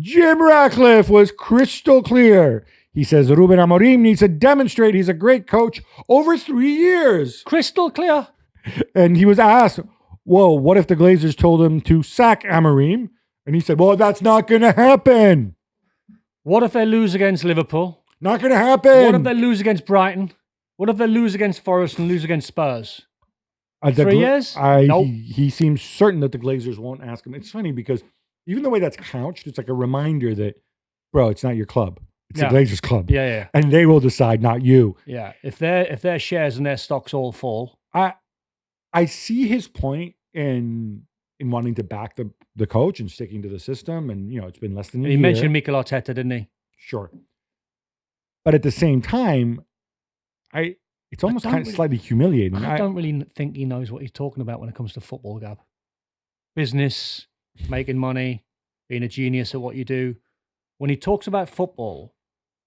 Jim Ratcliffe was crystal clear. He says Ruben Amorim needs to demonstrate he's a great coach over 3 years. Crystal clear. And he was asked, well, what if the Glazers told him to sack Amorim? And he said, well, that's not going to happen. What if they lose against Liverpool? Not going to happen. What if they lose against Brighton? What if they lose against Forest and lose against Spurs? 3 years? Nope. He seems certain that the Glazers won't ask him. It's funny because even the way that's couched, it's like a reminder that, bro, it's not your club. It's the Glazers club. Yeah. And they will decide, not you. Yeah. If their shares and their stocks all fall. I see his point in wanting to back the coach and sticking to the system. And, it's been less than a year. He mentioned Mikel Arteta, didn't he? Sure. But at the same time, it's almost kind of slightly humiliating. I don't really think he knows what he's talking about when it comes to football, Gab. Business, making money, being a genius at what you do. When he talks about football,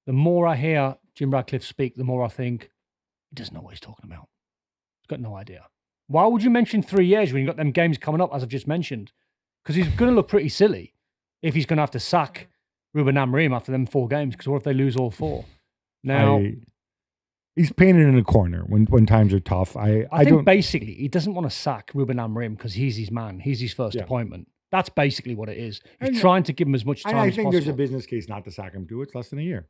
the more I hear Jim Ratcliffe speak, the more I think he doesn't know what he's talking about. He's got no idea. Why would you mention 3 years when you've got them games coming up, as I've just mentioned? Because he's going to look pretty silly if he's going to have to sack Ruben Amorim after them 4 games, because what if they lose all 4? Now, he's painted in a corner when times are tough. I think basically he doesn't want to sack Ruben Amorim because he's his man. He's his first appointment. That's basically what it is. He's trying to give him as much time as possible. I think there's a business case not to sack him too. It's less than a year.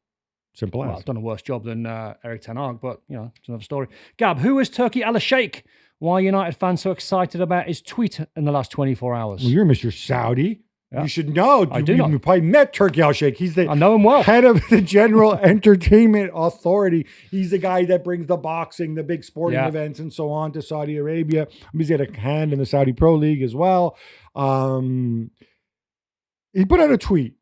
Simple as. I've done a worse job than Eric Ten Hag, but it's another story. Gab, who is Turki Al-Sheikh? Why are United fans so excited about his tweet in the last 24 hours? Well, you're Mr. Saudi. Yeah. You should know. I do know. You probably met Turki Al-Sheikh. I know him well. Head of the General Entertainment Authority. He's the guy that brings the boxing, the big sporting events, and so on to Saudi Arabia. He's got a hand in the Saudi Pro League as well. He put out a tweet,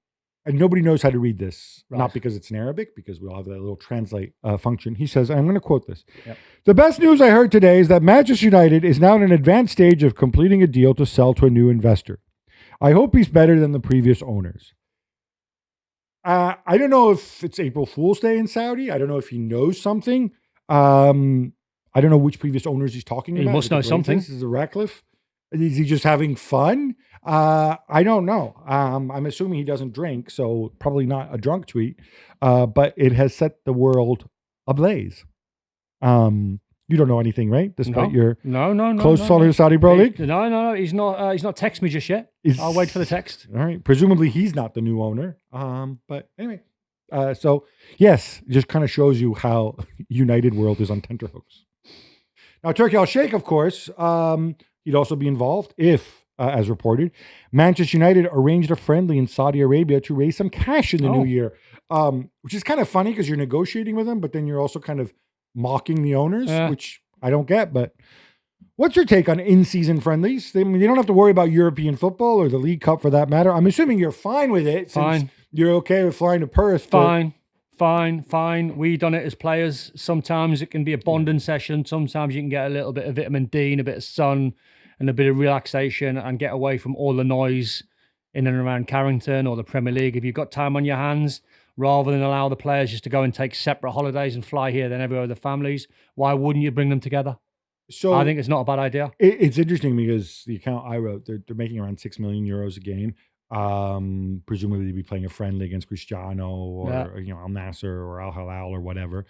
and nobody knows how to read this. Right. Not because it's in Arabic, because we all have that little translate function. He says, I'm going to quote this. Yep. The best news I heard today is that Manchester United is now in an advanced stage of completing a deal to sell to a new investor. I hope he's better than the previous owners. I don't know if it's April Fool's Day in Saudi. I don't know if he knows something. I don't know which previous owners he's talking about. He must know something. Is it Ratcliffe? Is he just having fun? I don't know. I'm assuming he doesn't drink, so probably not a drunk tweet. But it has set the world ablaze. You don't know anything, right? Despite your close follower to Saudi Pro League? No. He's not texted me just yet. I'll wait for the text. All right. Presumably he's not the new owner. But anyway. So yes, it just kind of shows you how United world is on tenterhooks. Now, Turki Al-Sheikh, of course, he'd also be involved if, as reported, Manchester United arranged a friendly in Saudi Arabia to raise some cash in the new year, which is kind of funny because you're negotiating with them, but then you're also kind of mocking the owners, which I don't get. But what's your take on in-season friendlies? You don't have to worry about European football or the League Cup for that matter. I'm assuming you're fine with it. Since you're okay with flying to Perth. Fine. We've done it as players. Sometimes it can be a bonding session. Sometimes you can get a little bit of vitamin D and a bit of sun and a bit of relaxation and get away from all the noise in and around Carrington or the Premier League. If you've got time on your hands, rather than allow the players just to go and take separate holidays and fly here then everywhere with their families, why wouldn't you bring them together? So I think it's not a bad idea. It's interesting because the account I wrote, they're making around 6 million euros a game. Presumably they'd be playing a friendly against Cristiano or Al Nassr or Al Hilal or whatever.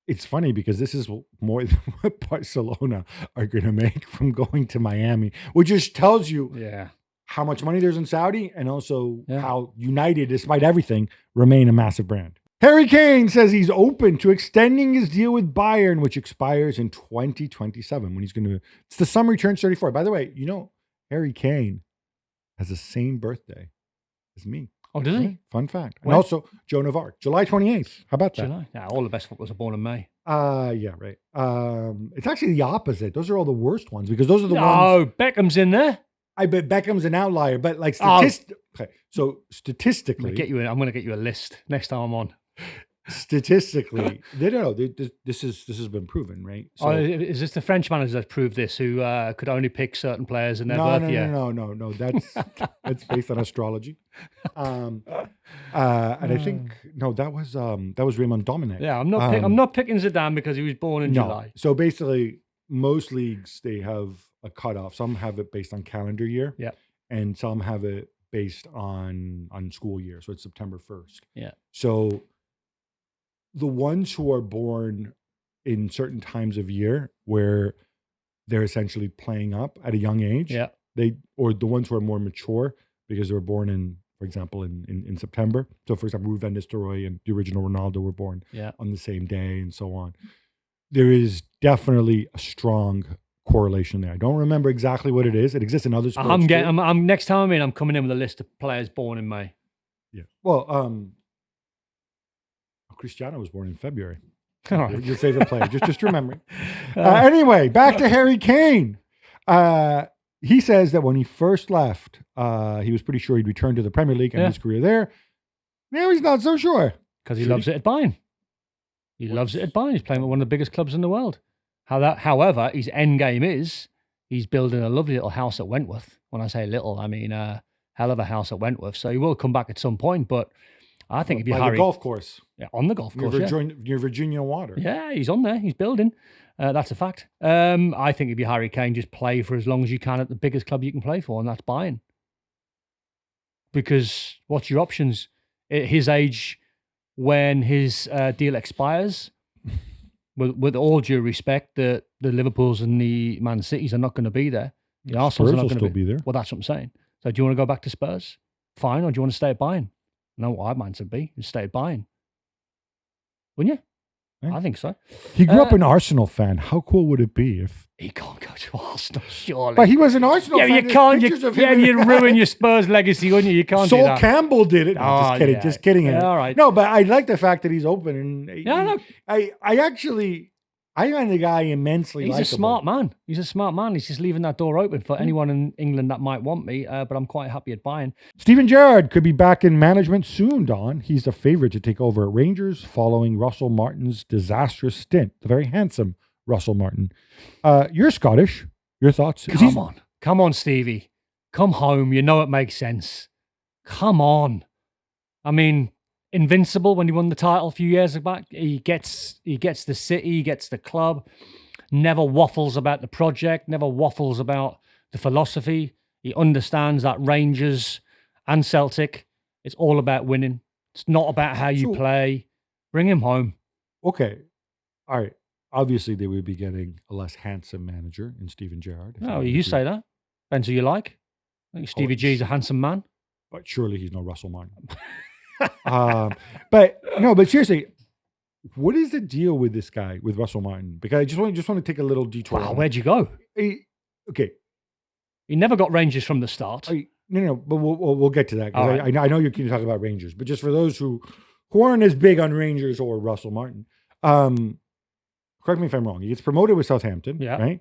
It's funny because this is more than what Barcelona are going to make from going to Miami, which just tells you how much money there's in Saudi and also how United, despite everything, remain a massive brand. Harry Kane says he's open to extending his deal with Bayern, which expires in 2027 when he's going to, it's the summer he turns 34. By the way, Harry Kane has the same birthday as me. Oh, does he? Fun fact. When? And also Joan of Arc, July 28th. How about that? July? Yeah, all the best footballers are born in May. Yeah, right. It's actually the opposite. Those are all the worst ones because those are the ones. Oh, Beckham's in there. I bet Beckham's an outlier, but like okay. So statistically, I'm going to get you a list next time I'm on. Statistically, this has been proven, right? So, is this the French manager that proved this, who could only pick certain players in their birth year? No. That's based on astrology. And I think that was Raymond Domenech. Yeah, I'm not picking Zidane because he was born in July. So basically, most leagues they have a cutoff. Some have it based on calendar year, and some have it based on school year. So it's September 1st. Yeah. So the ones who are born in certain times of year where they're essentially playing up at a young age, Yeah. or the ones who are more mature because they were born in, for example, in September. So for example, Ruud van Nistelrooy and the original Ronaldo were born on the same day and so on. There is definitely a strong correlation there. I don't remember exactly what it is. It exists in other sports. I'm next time I'm coming in with a list of players born in May. Yeah. Well, Cristiano was born in February. All right. Your favorite player. just remembering. Anyway, back to Harry Kane. He says that when he first left, he was pretty sure he'd return to the Premier League and his career there. Now he's not so sure. Because he loves it at Bayern. He loves it at Bayern. He's playing with one of the biggest clubs in the world. However, his end game is he's building a lovely little house at Wentworth. When I say little, I mean hell of a house at Wentworth. So he will come back at some point, but I think if you Harry, the golf course. Yeah, on the golf course. Near Virginia Water. Yeah, he's on there. He's building. That's a fact. I think if you're Harry Kane, just play for as long as you can at the biggest club you can play for, and that's Bayern. Because what's your options? At his age, when his deal expires, with all due respect, the Liverpools and the Man Cities are not going to be there. The Arsenal's not going to be there. Well, that's what I'm saying. So do you want to go back to Spurs? Fine. Or do you want to stay at Bayern? No, what I'd mind to be is stay at Bayern. Wouldn't you? Yeah. I think so. He grew up an Arsenal fan. How cool would it be if he can't go to Arsenal? Surely, but he was an Arsenal fan. You can't. You'd ruin your Spurs legacy, wouldn't you? You can't. Sol do that. Campbell did it. No, just kidding. Just kidding. Yeah, all right. No, but I like the fact that he's open. And no. I find the guy immensely. He's a smart man. He's a smart man. He's just leaving that door open for anyone in England that might want me. But I'm quite happy at Bayern. Steven Gerrard could be back in management soon, Don. He's the favorite to take over at Rangers following Russell Martin's disastrous stint. The very handsome Russell Martin. You're Scottish. Your thoughts? Come on, Stevie. Come home. You know it makes sense. Come on. I mean, Invincible when he won the title a few years back. He gets the city, he gets the club, never waffles about the project, never waffles about the philosophy. He understands that Rangers and Celtic, it's all about winning. It's not about how you play. Bring him home. Okay. All right. Obviously, they would be getting a less handsome manager in Steven Gerrard. No, you say that. Depends who you like. I think Stevie G is a handsome man. But surely he's no Russell Martin. But seriously, what is the deal with this guy, with Russell Martin? Because I just want to take a little detour. Wow, where'd you go? Okay, he never got Rangers from the start. No, but we'll get to that. Right. I know you're keen to talk about Rangers, but just for those who aren't as big on Rangers or Russell Martin, correct me if I'm wrong. He gets promoted with Southampton, right?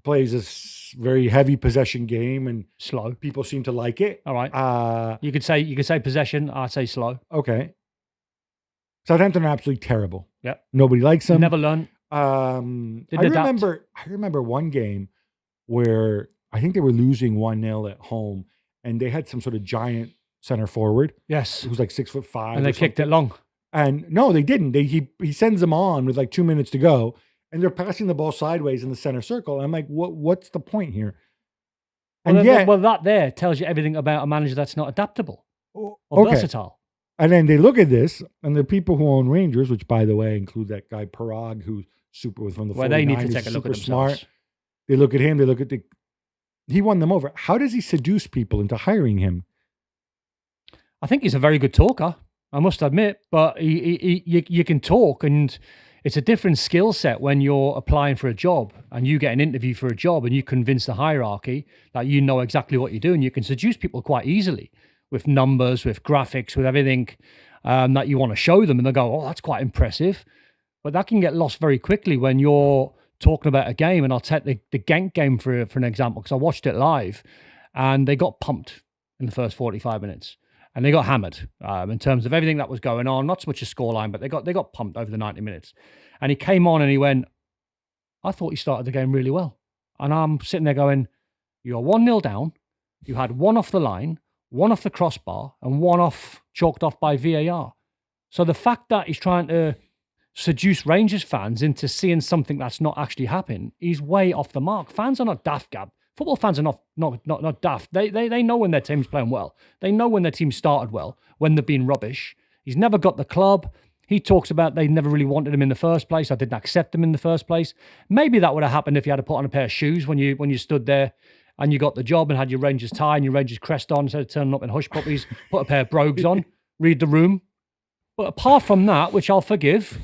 Plays this very heavy possession game and slow. People seem to like it. All right. You could say possession. I'd say slow. Okay. Southampton are absolutely terrible. Yep. Nobody likes them. Never learn. I remember one game where I think they were losing 1-0 at home, and they had some sort of giant center forward. Yes. Who was like 6'5", and they kicked it long. And no, they didn't. He sends them on with like 2 minutes to go. And they're passing the ball sideways in the center circle. And I'm like, what's the point here? And that there tells you everything about a manager that's not adaptable or versatile. And then they look at this, and the people who own Rangers, which by the way include that guy Parag, who's super from the 49ers. They need to take a look at themselves. Smart. They look at him. They look at he won them over. How does he seduce people into hiring him? I think he's a very good talker, I must admit. But you can talk, and it's a different skill set when you're applying for a job and you get an interview for a job and you convince the hierarchy that you know exactly what you're doing. You can seduce people quite easily with numbers, with graphics, with everything that you want to show them. And they'll go, oh, that's quite impressive. But that can get lost very quickly when you're talking about a game. And I'll take the Genk game for an example, because I watched it live and they got pumped in the first 45 minutes. And they got hammered in terms of everything that was going on. Not so much a scoreline, but they got pumped over the 90 minutes. And he came on and he went, I thought he started the game really well. And I'm sitting there going, you're 1-0 down. You had one off the line, one off the crossbar, and one chalked off by VAR. So the fact that he's trying to seduce Rangers fans into seeing something that's not actually happening, he's way off the mark. Fans are not daft, Gab. Football fans are not daft. They know when their team's playing well. They know when their team started well, when they've been rubbish. He's never got the club. He talks about they never really wanted him in the first place. I didn't accept him in the first place. Maybe that would have happened if you had to put on a pair of shoes when you stood there and you got the job and had your Rangers tie and your Rangers crest on instead of turning up in hush puppies, put a pair of brogues on, read the room. But apart from that, which I'll forgive,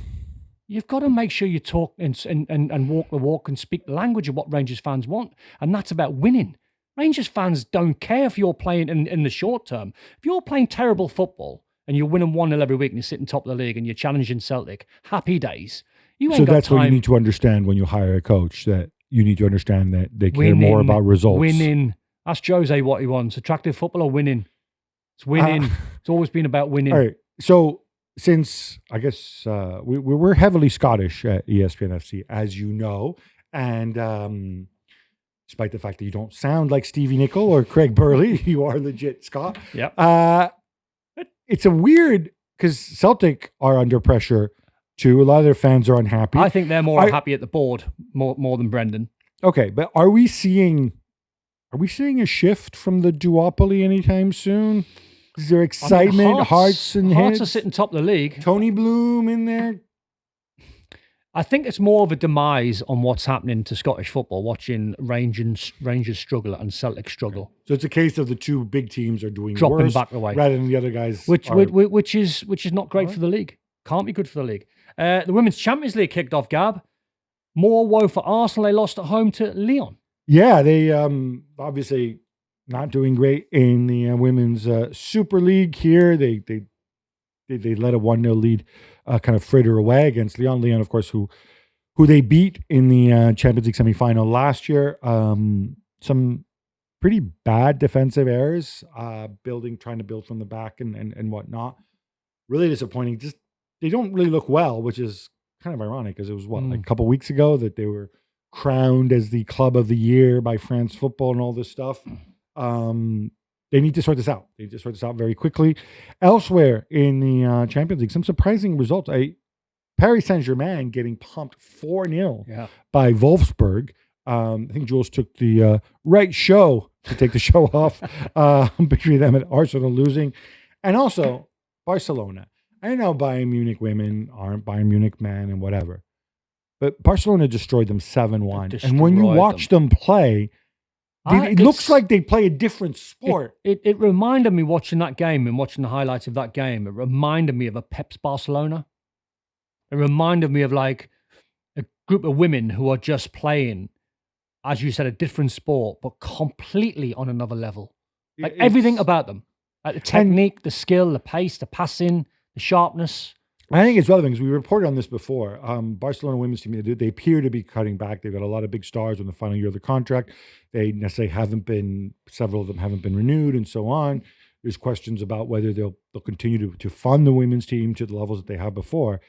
you've got to make sure you talk and walk the walk and speak the language of what Rangers fans want. And that's about winning. Rangers fans don't care if you're playing in the short term. If you're playing terrible football and you're winning 1-0 every week and you're sitting top of the league and you're challenging Celtic, happy days. You ain't so got that's time. what you need to understand when you hire a coach, that you need to understand that they care more about results. Winning. Ask Jose what he wants. Attractive football or winning? It's winning. It's always been about winning. All right. So since, I guess, we're heavily Scottish at ESPN FC, as you know, and despite the fact that you don't sound like Stevie Nicol or Craig Burley, you are legit Scot. Yep. It's a weird, because Celtic are under pressure too. A lot of their fans are unhappy. I think they're more happy at the board more than Brendan. Okay, but are we seeing a shift from the duopoly anytime soon? Is there excitement, hearts and Hearts heads? are sitting top of the league. Tony Bloom in there. I think it's more of a demise on what's happening to Scottish football, watching Rangers struggle and Celtic struggle. So it's a case of the two big teams are doing dropping worse back away, rather than the other guys. Which is not great for the league. Can't be good for the league. The Women's Champions League kicked off, Gab. More woe for Arsenal. They lost at home to Lyon. Yeah, they obviously not doing great in the Women's Super League here. They let a 1-0 lead kind of fritter away against Lyon. Lyon, of course, who they beat in the Champions League semifinal last year. Some pretty bad defensive errors, trying to build from the back and whatnot. Really disappointing. Just they don't really look well, which is kind of ironic because it was like a couple weeks ago that they were crowned as the club of the year by France Football and all this stuff. They need to sort this out. They need to sort this out very quickly. Elsewhere in the Champions League, some surprising results. Paris Saint-Germain getting pumped 4-0 by Wolfsburg. I think Jules took the right show to take the show off between them and Arsenal losing. And also Barcelona. I know Bayern Munich women aren't Bayern Munich men and whatever. But Barcelona destroyed them 7-1. And when you watch them play, it looks like they play a different sport. It reminded me watching that game and watching the highlights of that game. It reminded me of a Pep's Barcelona. It reminded me of like a group of women who are just playing, as you said, a different sport, but completely on another level. Like everything about them. Like the technique, the skill, the pace, the passing, the sharpness. I think it's relevant because we reported on this before. Barcelona women's team, they appear to be cutting back. They've got a lot of big stars in the final year of the contract. They necessarily several of them haven't been renewed and so on. There's questions about whether they'll continue to fund the women's team to the levels that they have before.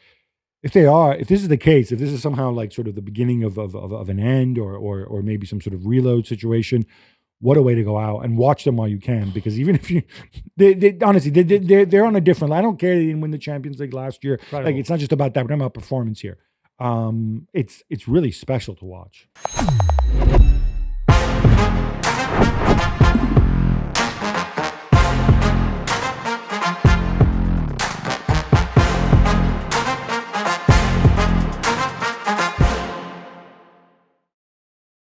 If this is the case, if this is somehow like sort of the beginning of an end or maybe some sort of reload situation, what a way to go out and watch them while you can, because even if honestly, they're on a different. I don't care they didn't win the Champions League last year. Incredible. Like it's not just about that. We're talking about performance here. It's really special to watch.